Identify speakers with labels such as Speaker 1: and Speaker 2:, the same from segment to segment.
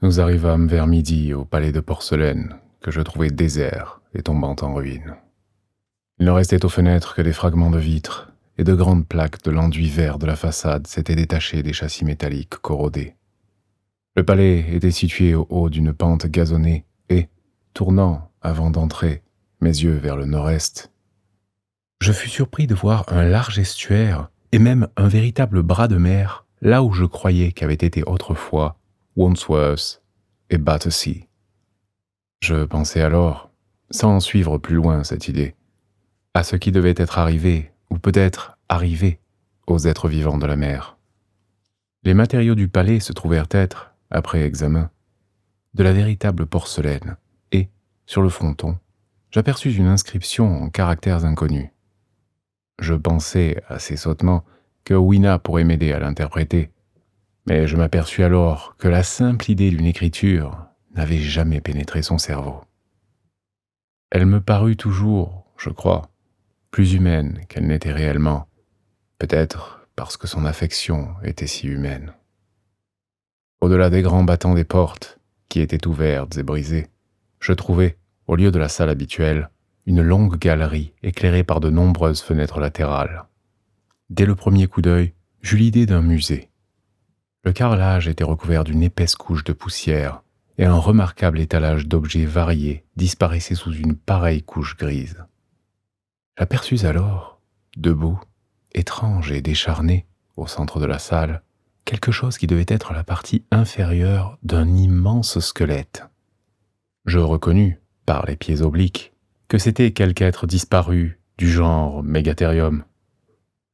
Speaker 1: Nous arrivâmes vers midi au palais de porcelaine, que je trouvais désert et tombant en ruine. Il ne restait aux fenêtres que des fragments de vitres, et de grandes plaques de l'enduit vert de la façade s'étaient détachées des châssis métalliques corrodés. Le palais était situé au haut d'une pente gazonnée et, tournant avant d'entrer, mes yeux vers le nord-est, je fus surpris de voir un large estuaire et même un véritable bras de mer là où je croyais qu'avaient été autrefois Wandsworth et Battersea. Je pensais alors, sans suivre plus loin cette idée, à ce qui devait être arrivé, ou peut-être arrivé, aux êtres vivants de la mer. Les matériaux du palais se trouvèrent être, après examen, de la véritable porcelaine, et, sur le fronton, j'aperçus une inscription en caractères inconnus. Je pensais, assez sottement, que Wina pourrait m'aider à l'interpréter, mais je m'aperçus alors que la simple idée d'une écriture n'avait jamais pénétré son cerveau. Elle me parut toujours, je crois, plus humaine qu'elle n'était réellement, peut-être parce que son affection était si humaine. Au-delà des grands battants des portes, qui étaient ouvertes et brisées, je trouvais, au lieu de la salle habituelle, une longue galerie éclairée par de nombreuses fenêtres latérales. Dès le premier coup d'œil, j'eus l'idée d'un musée. Le carrelage était recouvert d'une épaisse couche de poussière, et un remarquable étalage d'objets variés disparaissait sous une pareille couche grise. J'aperçus alors, debout, étrange et décharné, au centre de la salle, quelque chose qui devait être la partie inférieure d'un immense squelette. Je reconnus, par les pieds obliques, que c'était quelque être disparu du genre Megatherium.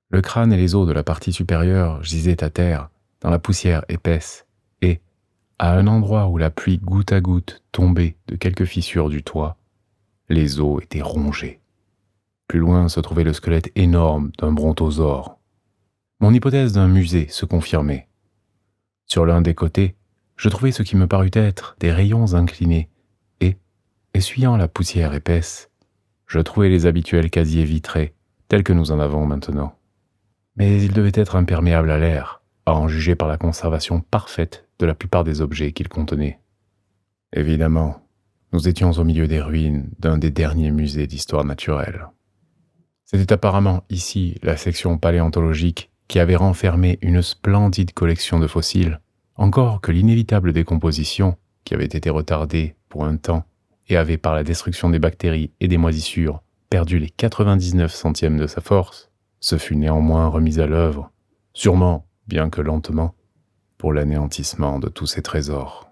Speaker 1: Le crâne et les os de la partie supérieure gisaient à terre, dans la poussière épaisse, et, à un endroit où la pluie goutte à goutte tombait de quelques fissures du toit, les os étaient rongés. Plus loin se trouvait le squelette énorme d'un brontosaure. Mon hypothèse d'un musée se confirmait. Sur l'un des côtés, je trouvais ce qui me parut être des rayons inclinés, et, essuyant la poussière épaisse, je trouvais les habituels casiers vitrés, tels que nous en avons maintenant. Mais ils devaient être imperméables à l'air, à en juger par la conservation parfaite de la plupart des objets qu'ils contenaient. Évidemment, nous étions au milieu des ruines d'un des derniers musées d'histoire naturelle. C'était apparemment ici la section paléontologique qui avait renfermé une splendide collection de fossiles, encore que l'inévitable décomposition, qui avait été retardée pour un temps et avait par la destruction des bactéries et des moisissures perdu les 99 centièmes de sa force, se fut néanmoins remise à l'œuvre, sûrement, bien que lentement, pour l'anéantissement de tous ces trésors.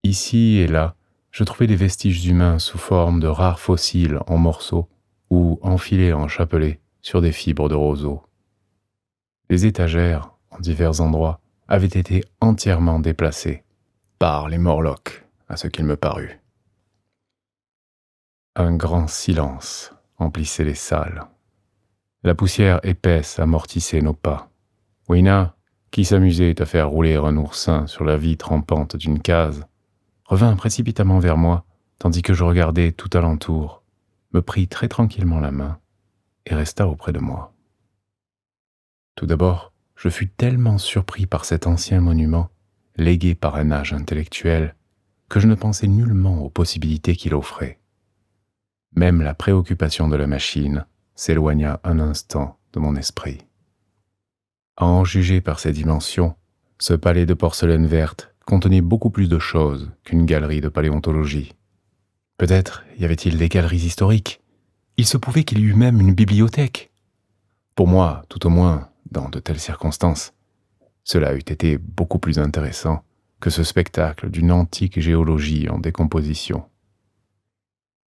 Speaker 1: Ici et là, je trouvais des vestiges humains sous forme de rares fossiles en morceaux ou enfilés en chapelets sur des fibres de roseaux. Les étagères, en divers endroits, avaient été entièrement déplacées par les Morlocks, à ce qu'il me parut. Un grand silence emplissait les salles. La poussière épaisse amortissait nos pas. Wina, qui s'amusait à faire rouler un oursin sur la vitre rampante d'une case, revint précipitamment vers moi, tandis que je regardais tout alentour, me prit très tranquillement la main et resta auprès de moi. Tout d'abord, je fus tellement surpris par cet ancien monument, légué par un âge intellectuel, que je ne pensais nullement aux possibilités qu'il offrait. Même la préoccupation de la machine s'éloigna un instant de mon esprit. À en juger par ses dimensions, ce palais de porcelaine verte contenait beaucoup plus de choses qu'une galerie de paléontologie. Peut-être y avait-il des galeries historiques. Il se pouvait qu'il y eût même une bibliothèque. Pour moi, tout au moins, dans de telles circonstances, cela eût été beaucoup plus intéressant que ce spectacle d'une antique géologie en décomposition.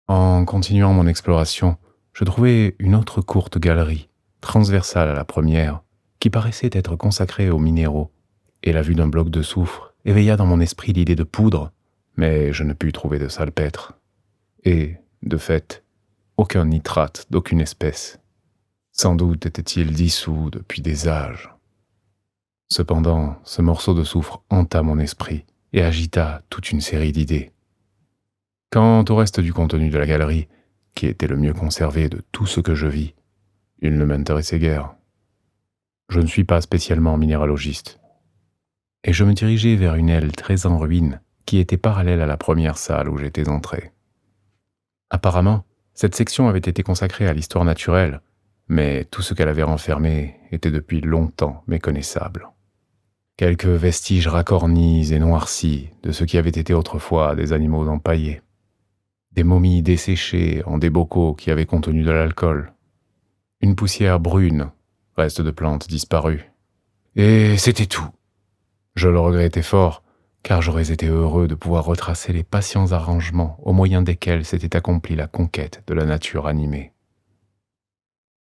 Speaker 1: En continuant mon exploration, je trouvai une autre courte galerie, transversale à la première, qui paraissait être consacrée aux minéraux, et la vue d'un bloc de soufre éveilla dans mon esprit l'idée de poudre, mais je ne pus trouver de salpêtre. Et, de fait, aucun nitrate d'aucune espèce. Sans doute était-il dissous depuis des âges. Cependant, ce morceau de soufre hanta mon esprit et agita toute une série d'idées. Quant au reste du contenu de la galerie, qui était le mieux conservé de tout ce que je vis, il ne m'intéressait guère. Je ne suis pas spécialement minéralogiste. et je me dirigeai vers une aile très en ruine qui était parallèle à la première salle où j'étais entré. Apparemment, cette section avait été consacrée à l'histoire naturelle, mais tout ce qu'elle avait renfermé était depuis longtemps méconnaissable. Quelques vestiges racornis et noircis de ce qui avait été autrefois des animaux empaillés. Des momies desséchées en des bocaux qui avaient contenu de l'alcool. Une poussière brune, reste de plantes disparues. Et c'était tout. Je le regrettais fort, car j'aurais été heureux de pouvoir retracer les patients arrangements au moyen desquels s'était accomplie la conquête de la nature animée.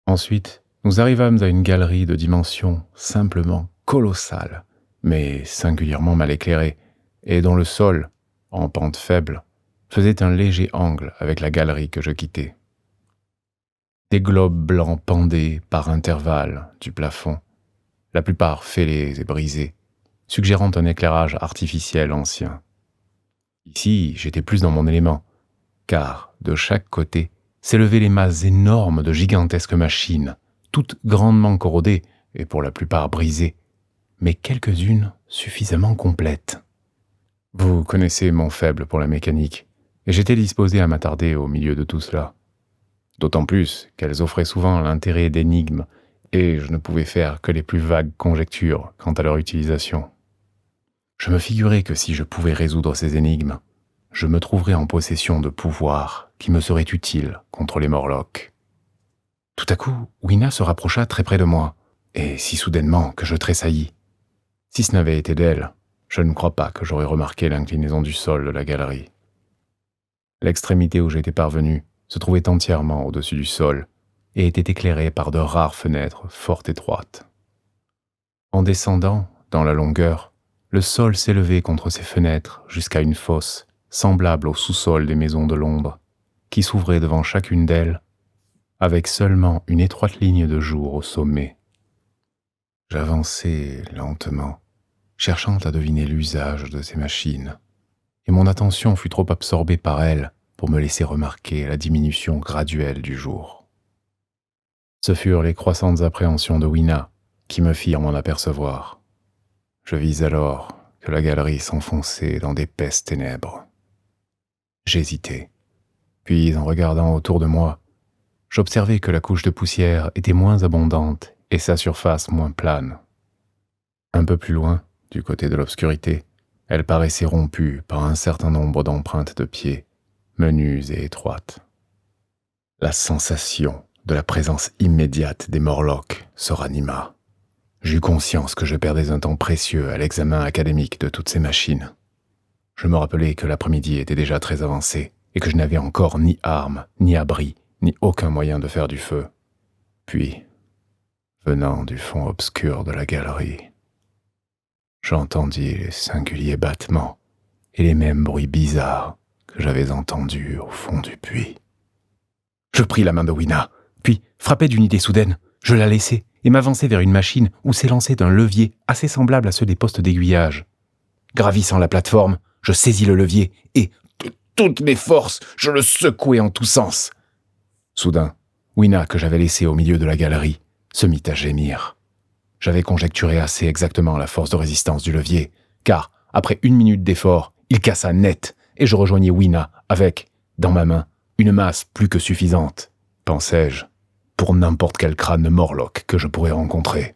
Speaker 1: Ensuite, nous arrivâmes à une galerie de dimensions simplement colossales, mais singulièrement mal éclairée, et dont le sol, en pente faible, faisait un léger angle avec la galerie que je quittais. Des globes blancs pendaient par intervalles du plafond, la plupart fêlés et brisés, suggérant un éclairage artificiel ancien. Ici, j'étais plus dans mon élément, car, de chaque côté, s'élevaient les masses énormes de gigantesques machines, toutes grandement corrodées et pour la plupart brisées, mais quelques-unes suffisamment complètes. Vous connaissez mon faible pour la mécanique, et j'étais disposé à m'attarder au milieu de tout cela. D'autant plus qu'elles offraient souvent l'intérêt d'énigmes, et je ne pouvais faire que les plus vagues conjectures quant à leur utilisation. Je me figurais que si je pouvais résoudre ces énigmes, je me trouverais en possession de pouvoirs qui me seraient utiles contre les Morlocks. Tout à coup, Wina se rapprocha très près de moi, et si soudainement que je tressaillis. Si ce n'avait été d'elle, je ne crois pas que j'aurais remarqué l'inclinaison du sol de la galerie. L'extrémité où j'étais parvenu se trouvait entièrement au-dessus du sol et était éclairée par de rares fenêtres fort étroites. En descendant, dans la longueur, le sol s'élevait contre ces fenêtres jusqu'à une fosse semblable au sous-sol des maisons de Londres, qui s'ouvrait devant chacune d'elles, avec seulement une étroite ligne de jour au sommet. J'avançai lentement, cherchant à deviner l'usage de ces machines, et mon attention fut trop absorbée par elles pour me laisser remarquer la diminution graduelle du jour. Ce furent les croissantes appréhensions de Wina qui me firent m'en apercevoir. Je vis alors que la galerie s'enfonçait dans d'épaisses ténèbres. J'hésitai, puis en regardant autour de moi, j'observai que la couche de poussière était moins abondante et sa surface moins plane. Un peu plus loin, du côté de l'obscurité, elle paraissait rompue par un certain nombre d'empreintes de pieds, menues et étroites. La sensation de la présence immédiate des Morlocks se ranima. J'eus conscience que je perdais un temps précieux à l'examen académique de toutes ces machines. Je me rappelai que l'après-midi était déjà très avancé et que je n'avais encore ni armes, ni abri, ni aucun moyen de faire du feu. Puis, venant du fond obscur de la galerie, j'entendis les singuliers battements et les mêmes bruits bizarres que j'avais entendus au fond du puits. Je pris la main de Wina, puis, frappé d'une idée soudaine, je la laissai et m'avançai vers une machine où s'élançait un levier assez semblable à ceux des postes d'aiguillage. Gravissant la plateforme, je saisis le levier et, de toutes mes forces, je le secouai en tous sens. Soudain, Wina, que j'avais laissée au milieu de la galerie, se mit à gémir. J'avais conjecturé assez exactement la force de résistance du levier, car, après 1 minute d'effort, il cassa net, et je rejoignis Wina avec, dans ma main, une masse plus que suffisante, pensai-je, pour n'importe quel crâne de Morlock que je pourrais rencontrer.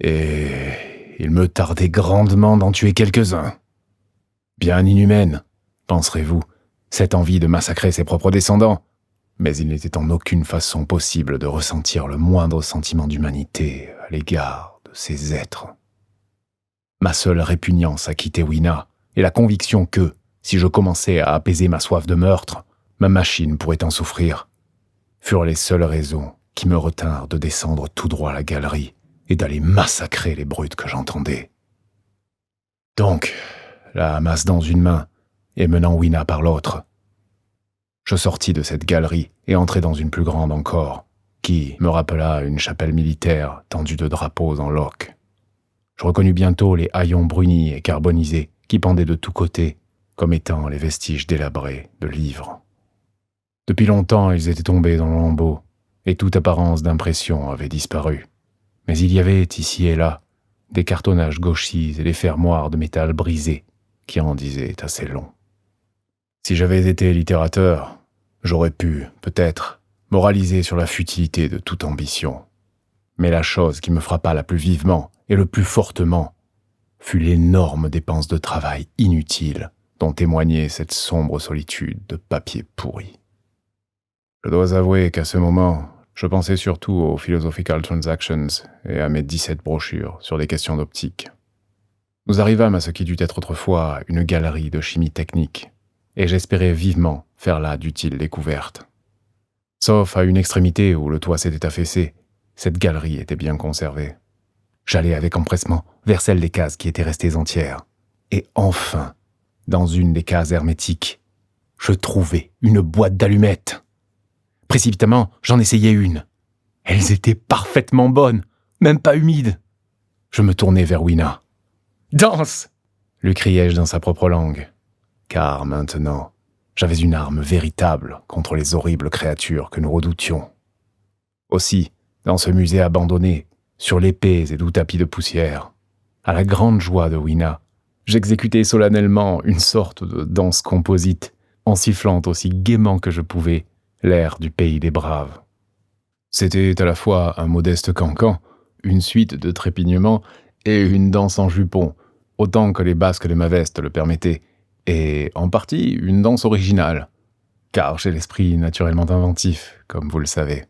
Speaker 1: Et il me tardait grandement d'en tuer quelques-uns. Bien inhumaine, penserez-vous, cette envie de massacrer ses propres descendants, mais il n'était en aucune façon possible de ressentir le moindre sentiment d'humanité à l'égard de ces êtres. Ma seule répugnance à quitter Wina et la conviction que, si je commençais à apaiser ma soif de meurtre, ma machine pourrait en souffrir, furent les seules raisons qui me retinrent de descendre tout droit à la galerie et d'aller massacrer les brutes que j'entendais. Donc, la masse dans une main et menant Wina par l'autre, je sortis de cette galerie et entrai dans une plus grande encore, qui me rappela une chapelle militaire tendue de drapeaux en loques. Je reconnus bientôt les haillons brunis et carbonisés qui pendaient de tous côtés, comme étant les vestiges délabrés de livres. Depuis longtemps, ils étaient tombés dans le lambeau, et toute apparence d'impression avait disparu. Mais il y avait, ici et là, des cartonnages gauchis et des fermoirs de métal brisés qui en disaient assez long. Si j'avais été littérateur, j'aurais pu, peut-être, moraliser sur la futilité de toute ambition. Mais la chose qui me frappa la plus vivement et le plus fortement fut l'énorme dépense de travail inutile dont témoignait cette sombre solitude de papier pourri. Je dois avouer qu'à ce moment, je pensais surtout aux Philosophical Transactions et à mes 17 brochures sur des questions d'optique. Nous arrivâmes à ce qui dut être autrefois une galerie de chimie technique, et j'espérais vivement faire là d'utiles découvertes. Sauf à une extrémité où le toit s'était affaissé, cette galerie était bien conservée. J'allais avec empressement vers celle des cases qui étaient restées entières. Et enfin, dans une des cases hermétiques, je trouvai une boîte d'allumettes. Précipitamment, j'en essayai une. Elles étaient parfaitement bonnes, même pas humides. Je me tournai vers Weena. « Danse !» lui criai-je dans sa propre langue. Car maintenant, j'avais une arme véritable contre les horribles créatures que nous redoutions. Aussi, dans ce musée abandonné, sur l'épais et doux tapis de poussière, à la grande joie de Weena, j'exécutai solennellement une sorte de danse composite, en sifflant aussi gaiement que je pouvais l'air du pays des braves. C'était à la fois un modeste cancan, une suite de trépignements et une danse en jupon, autant que les basques de ma veste le permettaient, et en partie une danse originale, car j'ai l'esprit naturellement inventif, comme vous le savez.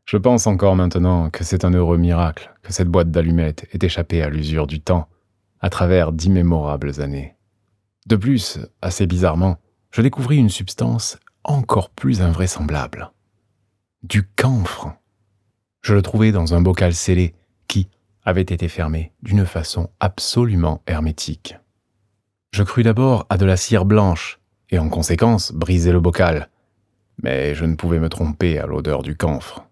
Speaker 1: Je pense encore maintenant que c'est un heureux miracle que cette boîte d'allumettes ait échappé à l'usure du temps, à travers d'immémorables années. De plus, assez bizarrement, je découvris une substance encore plus invraisemblable. Du camphre. Je le trouvai dans un bocal scellé qui avait été fermé d'une façon absolument hermétique. Je crus d'abord à de la cire blanche et en conséquence brisai le bocal, mais je ne pouvais me tromper à l'odeur du camphre.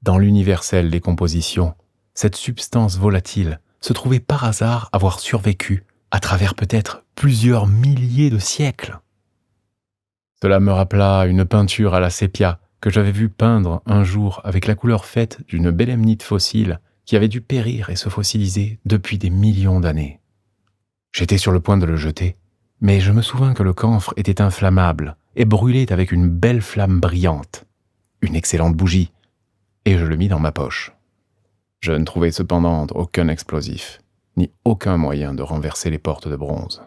Speaker 1: Dans l'universelle décomposition, cette substance volatile se trouvait par hasard avoir survécu à travers peut-être plusieurs milliers de siècles. Cela me rappela une peinture à la sépia que j'avais vue peindre un jour avec la couleur faite d'une bélemnite fossile qui avait dû périr et se fossiliser depuis des millions d'années. J'étais sur le point de le jeter, mais je me souvins que le camphre était inflammable et brûlait avec une belle flamme brillante, une excellente bougie, et je le mis dans ma poche. Je ne trouvai cependant aucun explosif, ni aucun moyen de renverser les portes de bronze.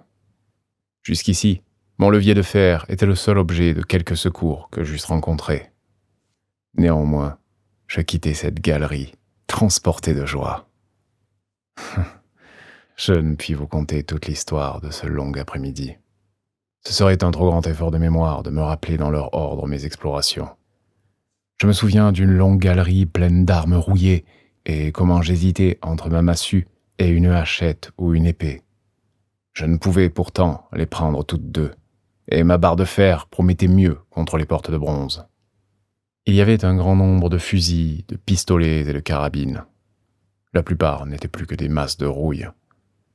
Speaker 1: Jusqu'ici, mon levier de fer était le seul objet de quelque secours que j'eusse rencontré. Néanmoins, je quittai cette galerie, transporté de joie. Je ne puis vous conter toute l'histoire de ce long après-midi. Ce serait un trop grand effort de mémoire de me rappeler dans leur ordre mes explorations. Je me souviens d'une longue galerie pleine d'armes rouillées et comment j'hésitais entre ma massue et une hachette ou une épée. Je ne pouvais pourtant les prendre toutes deux, et ma barre de fer promettait mieux contre les portes de bronze. Il y avait un grand nombre de fusils, de pistolets et de carabines. La plupart n'étaient plus que des masses de rouille,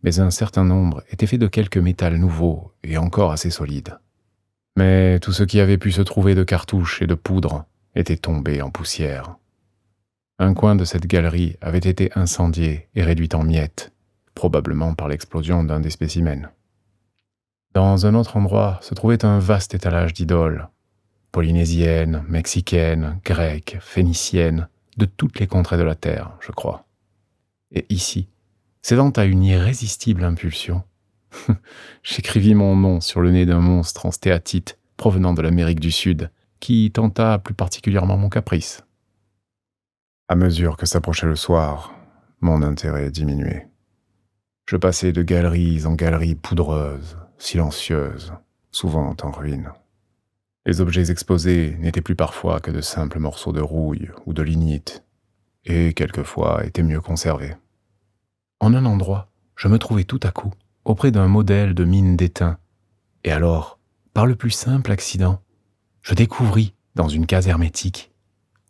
Speaker 1: mais un certain nombre étaient faits de quelques métals nouveaux et encore assez solides. Mais tout ce qui avait pu se trouver de cartouches et de poudre était tombé en poussière. Un coin de cette galerie avait été incendié et réduit en miettes, probablement par l'explosion d'un des spécimens. Dans un autre endroit se trouvait un vaste étalage d'idoles, polynésiennes, mexicaines, grecques, phéniciennes, de toutes les contrées de la terre, je crois. Et ici, cédant à une irrésistible impulsion, j'écrivis mon nom sur le nez d'un monstre en stéatite provenant de l'Amérique du Sud, qui tenta plus particulièrement mon caprice. À mesure que s'approchait le soir, mon intérêt diminuait. Je passais de galeries en galeries poudreuses, silencieuses, souvent en ruine. Les objets exposés n'étaient plus parfois que de simples morceaux de rouille ou de lignite, et quelquefois étaient mieux conservés. En un endroit, je me trouvai tout à coup auprès d'un modèle de mine d'étain, et alors, par le plus simple accident, je découvris, dans une case hermétique,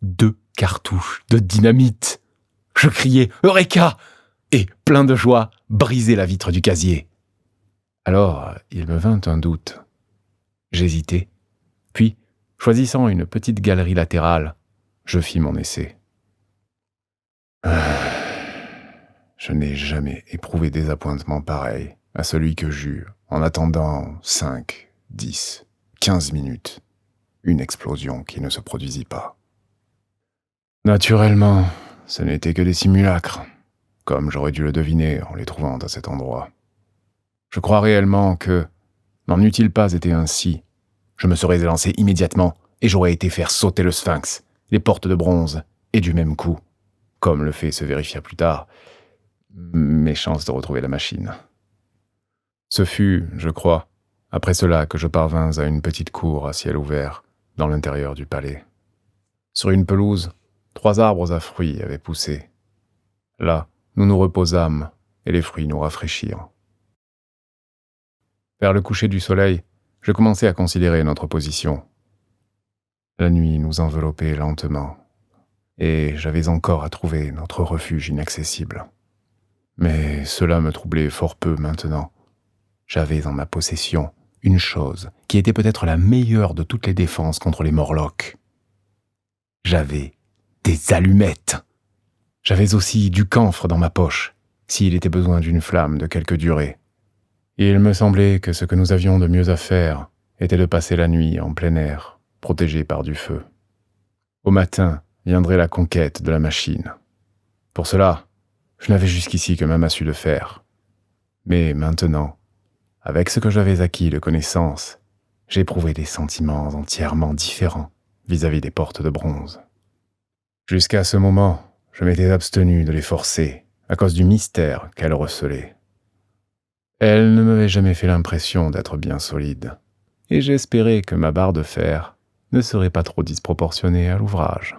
Speaker 1: 2 cartouches de dynamite. Je criai « Eureka !» et, plein de joie, brisai la vitre du casier. Alors, il me vint un doute. J'hésitai, puis, choisissant une petite galerie latérale, je fis mon essai. je n'ai jamais éprouvé désappointement pareil à celui que j'eus en attendant 5, 10, 15 minutes, une explosion qui ne se produisit pas. Naturellement, ce n'était que des simulacres, comme j'aurais dû le deviner en les trouvant à cet endroit. Je crois réellement que, n'en eût-il pas été ainsi, je me serais élancé immédiatement et j'aurais été faire sauter le sphinx, les portes de bronze, et du même coup, comme le fait se vérifia plus tard, mes chances de retrouver la machine. Ce fut, je crois, après cela que je parvins à une petite cour à ciel ouvert dans l'intérieur du palais. Sur une pelouse, 3 arbres à fruits avaient poussé. Là, nous nous reposâmes et les fruits nous rafraîchirent. Vers le coucher du soleil, je commençai à considérer notre position. La nuit nous enveloppait lentement, et j'avais encore à trouver notre refuge inaccessible. Mais cela me troublait fort peu maintenant. J'avais en ma possession une chose qui était peut-être la meilleure de toutes les défenses contre les Morlocks. J'avais des allumettes. J'avais aussi du camphre dans ma poche, s'il était besoin d'une flamme de quelque durée. Et il me semblait que ce que nous avions de mieux à faire était de passer la nuit en plein air, protégé par du feu. Au matin viendrait la conquête de la machine. Pour cela, je n'avais jusqu'ici que ma massue de fer. Mais maintenant, avec ce que j'avais acquis de connaissances, j'éprouvais des sentiments entièrement différents vis-à-vis des portes de bronze. Jusqu'à ce moment, je m'étais abstenu de les forcer à cause du mystère qu'elles recelaient. Elles ne m'avaient jamais fait l'impression d'être bien solides, et j'espérais que ma barre de fer ne serait pas trop disproportionnée à l'ouvrage.